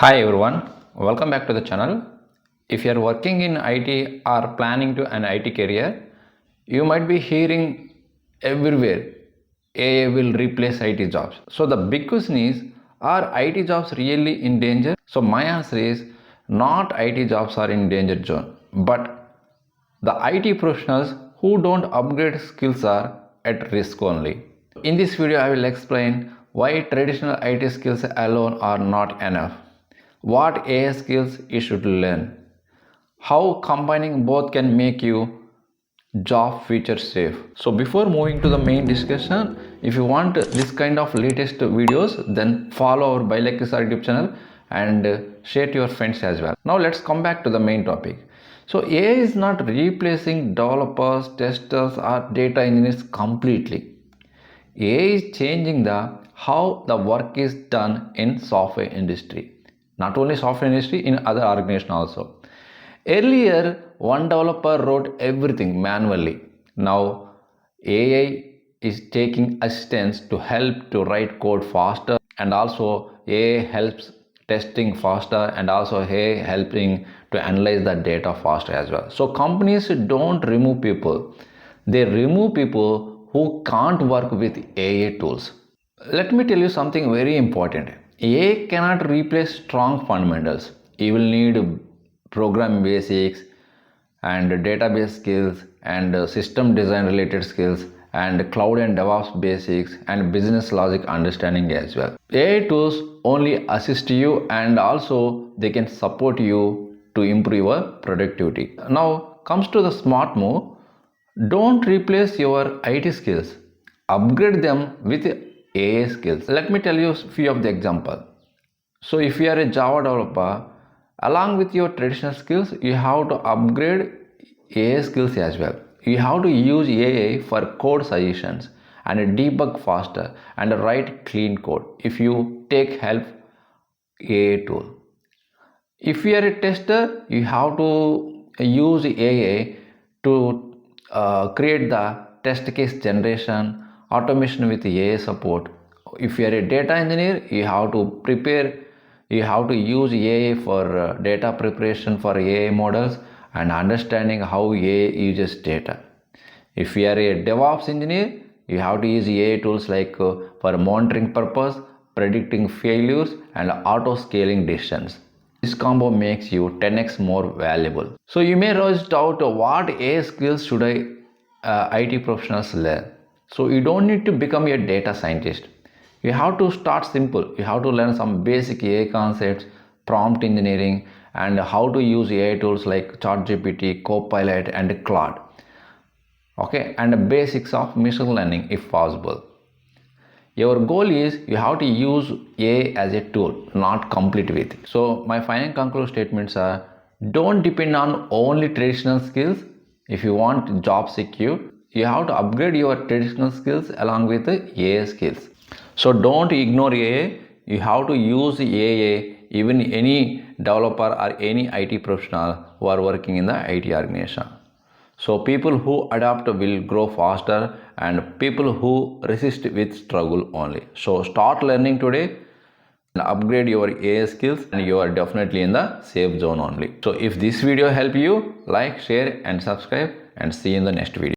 Hi everyone, welcome back to the channel. If you are working in IT or planning to an IT career, you might be hearing everywhere AI will replace IT jobs. So the big question is, are IT jobs really in danger? So my answer is, not IT jobs are in danger zone, but the IT professionals who don't upgrade skills are at risk only. In this video, I will explain why traditional IT skills alone are not enough, what AI skills you should learn, how combining both can make you job future safe. So before moving to the main discussion, if you want this kind of latest videos, then follow our byluckysir YouTube channel and share to your friends as well. Now let's come back to the main topic. So AI is not replacing developers, testers or data engineers completely. AI is changing the how the work is done in software industry. Not only software industry, in other organizations also. Earlier, one developer wrote everything manually. Now, AI is taking assistance to help to write code faster, and also AI helps testing faster, and also AI helping to analyze the data faster as well. So companies don't remove people. They remove people who can't work with AI tools. Let me tell you something very important. AI cannot replace strong fundamentals. You will need program basics and database skills and system design related skills and cloud and DevOps basics and business logic understanding as well. AI tools only assist you, and also they can support you to improve your productivity. Now comes to the smart move. Don't replace your IT skills. Upgrade them with AI skills. Let me tell you a few of the example. So if you are a Java developer, along with your traditional skills, you have to upgrade AI skills as well. You have to use AI for code suggestions and debug faster and write clean code if you take help AI tool. If you are a tester, you have to use AI to create the test case generation, automation with AI support. If you are a data engineer, you have to use AI for data preparation for AI models and understanding how AI uses data. If you are a DevOps engineer, you have to use AI tools like for monitoring purpose, predicting failures, and auto scaling decisions. This combo makes you 10x more valuable. So you may raise doubt, what AI skills should IT professionals learn? So you don't need to become a data scientist. You have to start simple. You have to learn some basic AI concepts, prompt engineering, and how to use AI tools like ChatGPT, Copilot, and Claude. Okay, and the basics of machine learning if possible. Your goal is you have to use AI as a tool, not complete with it. So my final conclusion statements are: don't depend on only traditional skills. If you want job secure, you have to upgrade your traditional skills along with the AI skills. So don't ignore AI. You have to use AI, even any developer or any IT professional who are working in the IT organization. So people who adapt will grow faster, and people who resist will struggle only. So start learning today and upgrade your AI skills, and you are definitely in the safe zone only. So if this video helped you, like, share and subscribe, and see you in the next video.